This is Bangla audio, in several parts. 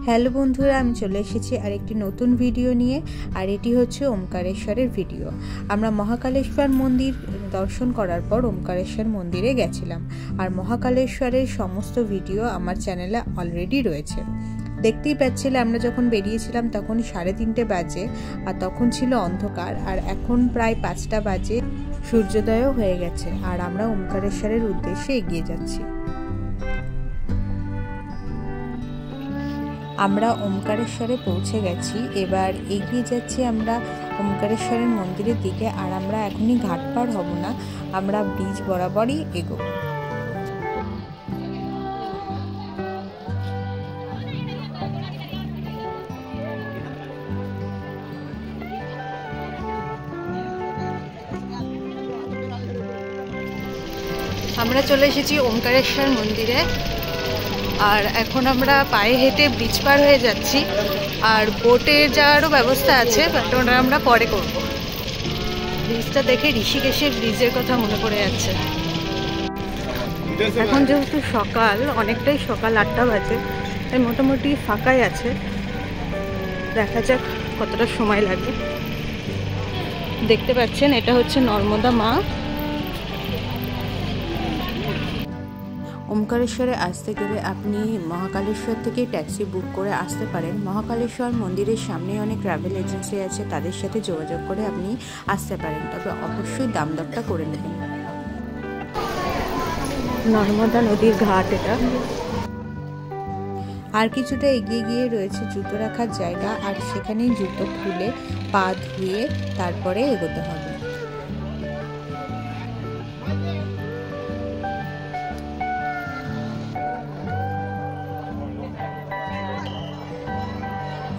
হ্যালো বন্ধুরা, আমি চলে এসেছি আরেকটি নতুন ভিডিও নিয়ে। আর এটি হচ্ছে ওমকারেশ্বরের ভিডিও। আমরা মহাকালেশ্বর মন্দির দর্শন করার পর ওমকারেশ্বর মন্দিরে গেছিলাম। আর মহাকালেশ্বরের সমস্ত ভিডিও আমার চ্যানেলে অলরেডি রয়েছে। দেখতেই পাচ্ছিলে আমরা যখন বেরিয়েছিলাম তখন 3:30 বাজে, আর তখন ছিল অন্ধকার। আর এখন প্রায় 5টা বাজে, সূর্যোদয়ও হয়ে গেছে। আর আমরা ওমকারেশ্বরের উদ্দেশ্যে এগিয়ে যাচ্ছি। আমরা ওমকারেশ্বরে পৌঁছে গেছি। এবার এগিয়ে যাচ্ছি আমরা ওমকারেশ্বরের মন্দিরের দিকে। আর আমরা এখনই ঘাট পার হব না, আমরা ব্রিজ বরাবরই এগোব। আমরা চলে এসেছি ওমকারেশ্বর মন্দিরে। আর এখন আমরা পায়ে হেঁটে ব্রিজ পার হয়ে যাচ্ছি। আর বোটে যাওয়ারও ব্যবস্থা আছে, বাট ওটা আমরা পরে করব। ব্রিজটা দেখে ঋষিকেশের ব্রিজের কথা মনে পড়ে যাচ্ছে। এখন যেহেতু সকাল, অনেকটাই সকাল, 8টা বাজে, তাই মোটামুটি ফাঁকাই আছে। দেখা যাক কতটা সময় লাগে। দেখতে পাচ্ছেন এটা হচ্ছে নর্মদা মা। ওমকারেশ্বরে আসতে গেলে আপনি মহাকালেশ্বর থেকে ট্যাক্সি বুক করে আসতে পারেন। মহাকালেশ্বর মন্দিরের সামনে অনেক ট্রাভেল এজেন্সি আছে, তাদের সাথে যোগাযোগ করে আপনি আসতে পারেন, তবে অবশ্যই দাম দরটা করে নেবেন। নর্মদা নদীর ঘাট এটা। আর কিছুটা এগিয়ে গিয়ে রয়েছে জুতো রাখার জায়গা, আর সেখানেই জুতো খুলে পা ধুয়ে তারপরে এগোতে হবে।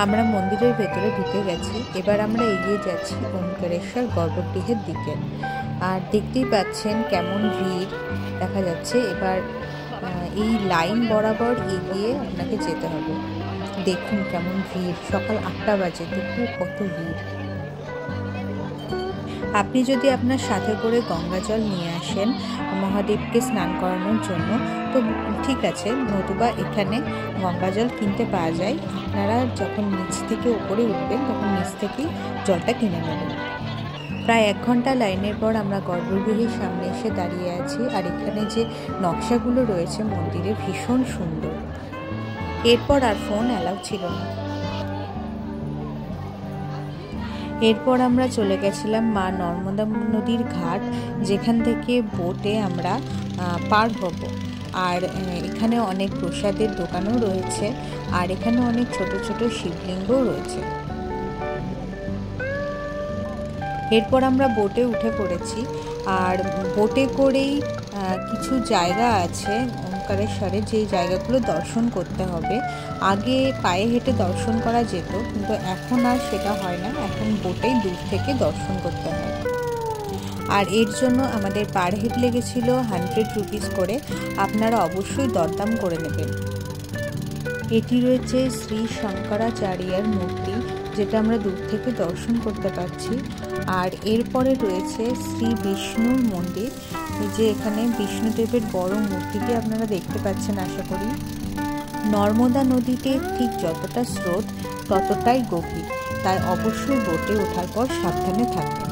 আমরা মন্দিরের ভেতরে ঢুকে গেছি। এবার আমরা এগিয়ে যাচ্ছি ওমকারেশ্বর গর্ভগৃহের দিকে। আর দেখতেই পাচ্ছেন কেমন ভিড় দেখা যাচ্ছে। এবার এই লাইন বরাবর এগিয়ে আপনাকে যেতে হবে। দেখুন কেমন ভিড়, সকাল 8টা বাজে, তবু কত ভিড়। আপনি যদি আপনার সাথে করে গঙ্গা জল নিয়ে আসেন মহাদেবকে স্নান করানোর জন্য তো ঠিক আছে, নতুবা এখানে গঙ্গা জল কিনতে পাওয়া যায়। আপনারা যখন নিচ থেকে উপরে উঠবেন তখন নিচ থেকেই জলটা কিনে নেবেন। প্রায় 1 ঘন্টা লাইনের পর আমরা গর্ভগৃহের সামনে এসে দাঁড়িয়ে আছি। আর এখানে যে নকশাগুলো রয়েছে মন্দিরে ভীষণ সুন্দর। এরপর আর ফোন অ্যালাউ ছিল না। এরপর আমরা চলে গেছিলাম মা নর্মদা নদীর ঘাট, যেখান থেকে বোটে আমরা পার হব। আর এখানে অনেক প্রসাদের দোকানও রয়েছে, আর এখানে অনেক ছোট ছোট শিবলিঙ্গও রয়েছে। এরপর আমরা বোটে উঠে পড়েছি। আর বোটে করেই কিছু জায়গা আছে ওমকারেশ্বরে, যে জায়গাগুলো দর্শন করতে হবে। আগে পায়ে হেঁটে দর্শন করা যেত, কিন্তু এখন আর সেটা হয় না, এখন বোটেই দূর থেকে দর্শন করতে হয়। আর এর জন্য আমাদের পার হেড লেগেছিল 100 রুপিস করে। আপনারা অবশ্যই দরদাম করে নেবেন। এটি রয়েছে শ্রী শঙ্করাচার্যের মূর্তি, যেটা আমরা দূর থেকে দর্শন করতে পারছি। আর এরপরে রয়েছে শ্রী বিষ্ণুর মন্দির, যে এখানে বিষ্ণুদেবের বড় মূর্তিটি আপনারা দেখতে পাচ্ছেন আশা করি। নর্মদা নদীতে ঠিক যতটা স্রোত ততটাই গভীর, তাই অবশ্যই বোটে ওঠার পর সাবধানে থাকবেন।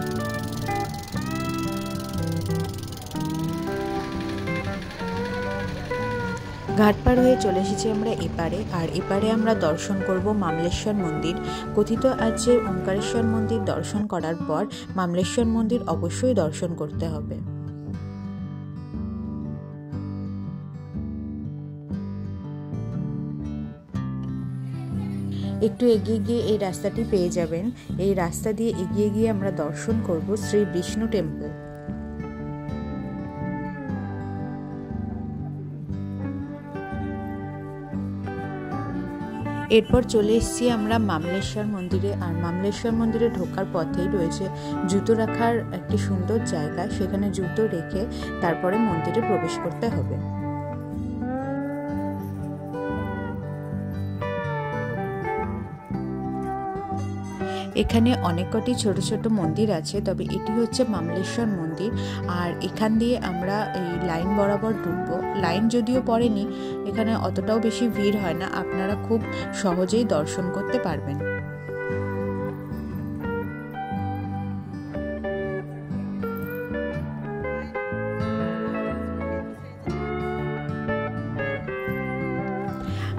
ঘাট পার হয়ে চলে এসেছি আমরা এপারে। আর এপারে আমরা দর্শন করব মামলেশ্বর মন্দির। কথিত আছে ওমকারেশ্বর মন্দির দর্শন করার পর মামলেশ্বর মন্দির অবশ্যই দর্শন করতে হবে। একটু এগিয়ে গিয়ে এই রাস্তাটি পেয়ে যাবেন। এই রাস্তা দিয়ে এগিয়ে গিয়ে আমরা দর্শন করব শ্রী বিষ্ণু টেম্পল। এরপর চলে এসেছি আমরা মামলেশ্বর মন্দিরে। আর মামলেশ্বর মন্দিরে ঢোকার পথেই রয়েছে জুতো রাখার একটি সুন্দর জায়গা, সেখানে জুতো রেখে তারপরে মন্দিরে প্রবেশ করতে হবে। এখানে অনেক কটি ছোট ছোট মন্দির আছে, তবে এটি হচ্ছে মামলেশ্বর মন্দির। আর এখান দিয়ে আমরা এই লাইন বরাবর ঢুকবো। লাইন যদিও পড়েনি, এখানে অতটাও বেশি ভিড় হয় না, আপনারা খুব সহজেই দর্শন করতে পারবেন।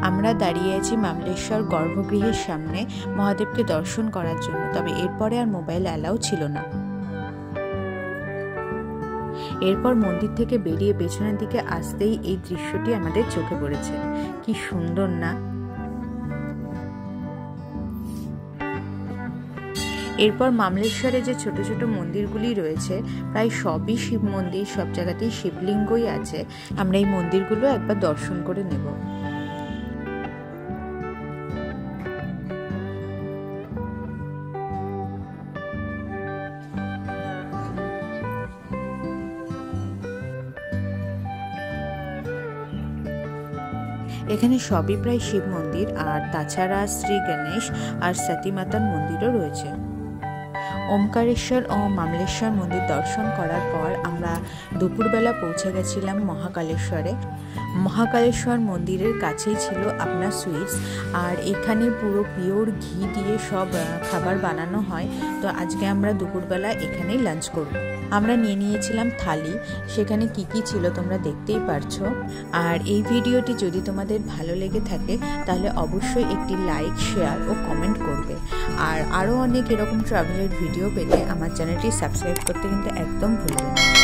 আমরা দাঁড়িয়ে আছি মামলেশ্বর গর্ভগৃহের সামনে মহাদেবকে দর্শন করার জন্য, তবে এরপরে আর মোবাইল অ্যালাউ ছিল না। এরপর মন্দির থেকে বেরিয়ে পেছনের দিকে আসতেই এই দৃশ্যটি আমাদের চোখে পড়েছে। কি সুন্দর না! এরপর মামলেশ্বরে যে ছোট ছোট মন্দিরগুলি রয়েছে প্রায় সবই শিব মন্দির, সব জায়গাতেই শিবলিঙ্গই আছে। আমরা এই মন্দিরগুলো একবার দর্শন করে নেব। এখানে সবই প্রায় শিব মন্দির, আর তাছাড়া শ্রী গণেশ আর সতী মাতার মন্দিরও রয়েছে। ওমকারেশ্বর ও মামলেশ্বর মন্দির দর্শন করার পর আমরা দুপুরবেলা পৌঁছে গেছিলাম মহাকালেশ্বরে। মহাকালেশ্বর মন্দিরের কাছেই ছিল আপনার সুইটস, আর এখানে পুরো পিওর ঘি দিয়ে সব খাবার বানানো হয়। তো আজকে আমরা দুপুরবেলা এখানেই লাঞ্চ করব। আমরা নিয়ে নিয়েছিলাম থালি, সেখানে কি কি ছিল তোমরা দেখতেই পারছো। আর এই ভিডিওটি যদি তোমাদের ভালো লেগে থাকে তাহলে অবশ্যই একটি লাইক, শেয়ার ও কমেন্ট করবে। আর আরও অনেক এরকম ট্রাভেলের ভিডিও পেতে আমার চ্যানেলটি সাবস্ক্রাইব করতে কিন্তু একদম ভুলবেন না।